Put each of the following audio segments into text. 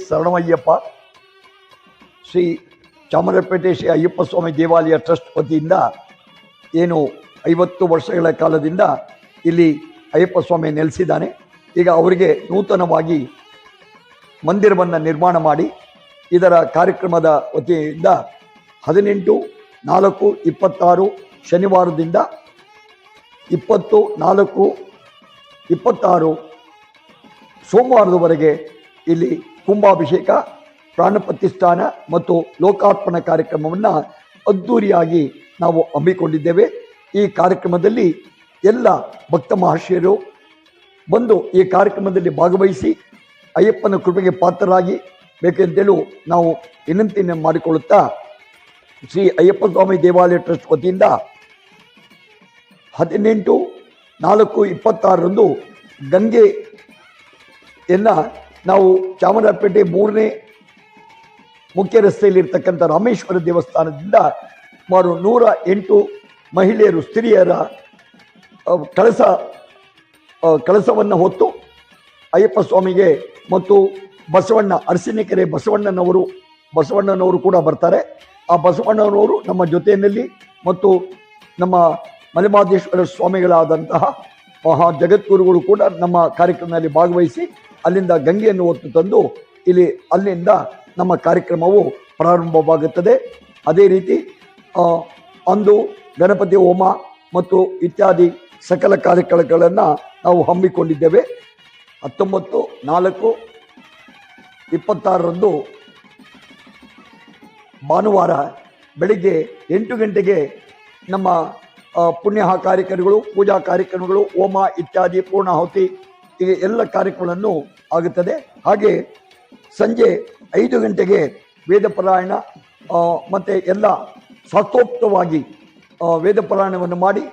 ಶರಣಮಯ್ಯಪ್ಪ. ಶ್ರೀ ಚಾಮರಾಜಪೇಟೆ ಶ್ರೀ ಅಯ್ಯಪ್ಪ ಸ್ವಾಮಿ ದೇವಾಲಯ ಟ್ರಸ್ಟ್ ವತಿಯಿಂದ ಏನು 50 ವರ್ಷಗಳ ಕಾಲದಿಂದ ಇಲ್ಲಿ ಅಯ್ಯಪ್ಪ ಸ್ವಾಮಿ ನೆಲೆಸಿದ್ದಾನೆ. ಈಗ ಅವರಿಗೆ ನೂತನವಾಗಿ ಮಂದಿರವನ್ನು ನಿರ್ಮಾಣ ಮಾಡಿ ಇದರ ಕಾರ್ಯಕ್ರಮದ ವತಿಯಿಂದ 18/4/26 ಶನಿವಾರದಿಂದ 20/4/26 ಸೋಮವಾರದವರೆಗೆ ಇಲ್ಲಿ ಕುಂಭಾಭಿಷೇಕ, ಪ್ರಾಣ ಪ್ರತಿಷ್ಠಾನ ಮತ್ತು ಲೋಕಾರ್ಪಣ ಕಾರ್ಯಕ್ರಮವನ್ನು ಅದ್ದೂರಿಯಾಗಿ ನಾವು ಹಮ್ಮಿಕೊಂಡಿದ್ದೇವೆ. ಈ ಕಾರ್ಯಕ್ರಮದಲ್ಲಿ ಎಲ್ಲ ಭಕ್ತ ಮಹಾಶಯರು ಬಂದು ಈ ಕಾರ್ಯಕ್ರಮದಲ್ಲಿ ಭಾಗವಹಿಸಿ ಅಯ್ಯಪ್ಪನ ಕೃಪೆಗೆ ಪಾತ್ರರಾಗಿ ಬೇಕೆಂತೇಳಿ ನಾವು ವಿನಂತಿಯನ್ನು ಮಾಡಿಕೊಳ್ಳುತ್ತಾ, ಶ್ರೀ ಅಯ್ಯಪ್ಪ ಸ್ವಾಮಿ ದೇವಾಲಯ ಟ್ರಸ್ಟ್ ವತಿಯಿಂದ 18/4/26 ಗಂಗೆಯನ್ನು ನಾವು ಚಾಮರಾಜಪೇಟೆ 3ನೇ ಮುಖ್ಯ ರಸ್ತೆಯಲ್ಲಿರ್ತಕ್ಕಂಥ ರಾಮೇಶ್ವರ ದೇವಸ್ಥಾನದಿಂದ ಸುಮಾರು 108 ಮಹಿಳೆಯರು, ಸ್ತ್ರೀಯರ ಕಳಸವನ್ನು ಹೊತ್ತು ಅಯ್ಯಪ್ಪ ಸ್ವಾಮಿಗೆ ಮತ್ತು ಬಸವಣ್ಣ, ಅರಸಿನಕೆರೆ ಬಸವಣ್ಣನವರು ಕೂಡ ಬರ್ತಾರೆ. ಆ ಬಸವಣ್ಣನವರು ನಮ್ಮ ಜೊತೆಯಲ್ಲಿ ಮತ್ತು ನಮ್ಮ ಮಲೆಮಹದೇಶ್ವರ ಸ್ವಾಮಿಗಳಾದಂತಹ ಮಹಾ ಜಗದ್ಗುರುಗಳು ಕೂಡ ನಮ್ಮ ಕಾರ್ಯಕ್ರಮದಲ್ಲಿ ಭಾಗವಹಿಸಿ ಅಲ್ಲಿಂದ ಗಂಗೆಯನ್ನು ಹೊತ್ತು ತಂದು ಅಲ್ಲಿಂದ ನಮ್ಮ ಕಾರ್ಯಕ್ರಮವು ಪ್ರಾರಂಭವಾಗುತ್ತದೆ. ಅದೇ ರೀತಿ ಅಂದು ಗಣಪತಿ ಹೋಮ ಮತ್ತು ಇತ್ಯಾದಿ ಸಕಲ ಕಾರ್ಯಕ್ರಮಗಳನ್ನು ನಾವು ಹಮ್ಮಿಕೊಂಡಿದ್ದೇವೆ. 19/4/26 ಭಾನುವಾರ ಬೆಳಿಗ್ಗೆ 8 ಗಂಟೆಗೆ ನಮ್ಮ ಪುಣ್ಯ ಕಾರ್ಯಕ್ರಮಗಳು, ಪೂಜಾ ಕಾರ್ಯಕ್ರಮಗಳು, ಹೋಮ ಇತ್ಯಾದಿ, ಪೂರ್ಣಾಹುತಿ ಹೀಗೆ ಎಲ್ಲ ಕಾರ್ಯಕ್ರಮಗಳನ್ನು ಆಗುತ್ತದೆ. ಹಾಗೆ ಸಂಜೆ 5 ಗಂಟೆಗೆ ವೇದಪಾರಾಯಣ ಮತ್ತು ಎಲ್ಲ ಶಾಸ್ತ್ರೋಕ್ತವಾಗಿ ವೇದಪಾರಾಯಣವನ್ನು ಮಾಡಿ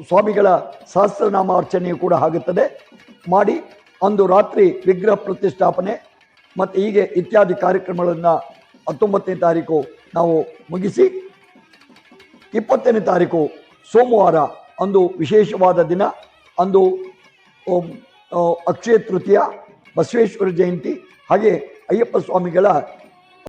ಸ್ವಾಮಿಗಳ ಸಹಸ್ರನಾಮ ಅರ್ಚನೆಯು ಕೂಡ ಆಗುತ್ತದೆ. ಮಾಡಿ ಅಂದು ರಾತ್ರಿ ವಿಗ್ರಹ ಪ್ರತಿಷ್ಠಾಪನೆ ಮತ್ತು ಹೀಗೆ ಇತ್ಯಾದಿ ಕಾರ್ಯಕ್ರಮಗಳನ್ನು 19ನೇ ತಾರೀಕು ನಾವು ಮುಗಿಸಿ 20ನೇ ತಾರೀಕು ಸೋಮವಾರ ಅಂದು ವಿಶೇಷವಾದ ದಿನ. ಅಂದು ಅಕ್ಷಯ ತೃತೀಯ, ಬಸವೇಶ್ವರ ಜಯಂತಿ, ಹಾಗೆ ಅಯ್ಯಪ್ಪ ಸ್ವಾಮಿಗಳ